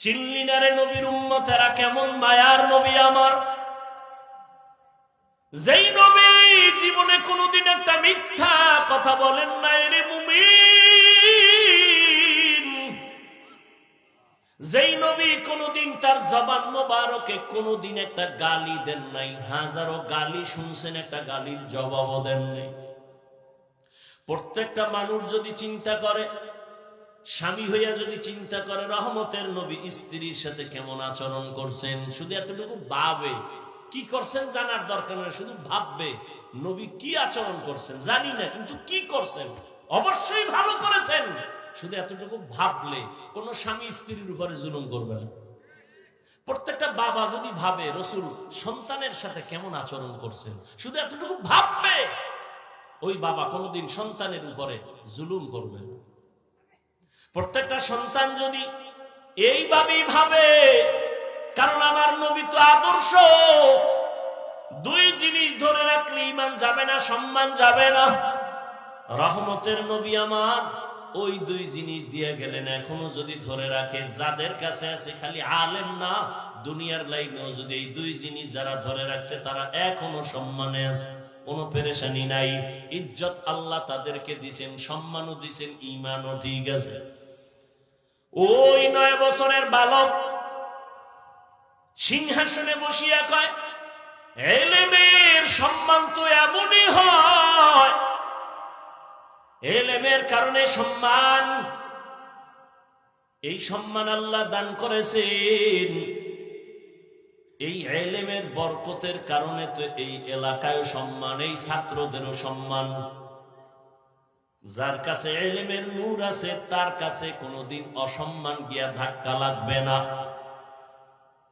চিনলি না রে নবীর উম্মতেরা কেমন মায়ার নবী আমার, যেই নবী জীবনে কোনোদিন একটা মিথ্যা কথা বলেন নাই রে মুমিন, যেই নবী কোনোদিন তার জবান মোবারকে কোনোদিন একটা গালি দেন নাই, হাজারো গালি শুনছেন, একটা গালির জবাবও দেন নাই। প্রত্যেকটা মানুষ যদি চিন্তা করে, স্বামী হইয়া যদি চিন্তা করে রহমতের নবী স্ত্রীর সাথে কেমন আচরণ করছেন, শুধু এতটুকু ভাবে, কি করছেন জানার দরকার নেই, শুধু ভাববে নবী কি আচরণ করছেন, জানি না কিন্তু কি করছেন, অবশ্যই ভালো করেছেন, শুধু এতটুকু ভাবলে কোন স্বামী স্ত্রীর উপরে জুলুম করবে না। প্রত্যেকটা বাবা যদি ভাবে রসুল সন্তানের সাথে কেমন আচরণ করছেন, শুধু এতটুকু ভাববে, ওই বাবা কোনোদিন সন্তানের উপরে জুলুম করবে না। প্রত্যেকটা সন্তান যদি এইভাবেই ভাবে, কারণ আমার নবী তো আদর্শ, দুই জিনিস ধরে রাখলে ঈমান যাবে না, সম্মান যাবে না। রহমতের নবী আমার ওই দুই জিনিস দিয়ে গেলেন, এখনো যদি ধরে রাখে, যাদের কাছে আছে খালি আলেম না, দুনিয়ার লাইনেও যদি এই দুই জিনিস যারা ধরে রাখছে তারা এখনো সম্মানে আছে, কোনো পেরেশানি নাই। ইজ্জত আল্লাহ তাদেরকে দিছেন, সম্মানও দিছেন, ঈমানও ঠিক আছে। ওই 9 বছরের বালক সিংহাসনে বসিয়া কয়, এলেমের সম্মান তো এমনই হয়, এলেমের কারণে সম্মান, এই সম্মান আল্লাহ দান করেছেন, এই এলেমের বরকতের কারণে তো এই এলাকায় সম্মান, এই ছাত্রদেরও সম্মান। যার কাছে এলেমের নূর আছে তার কাছে কোনোদিন অসম্মান গিয়া ধাক্কা লাগবে না।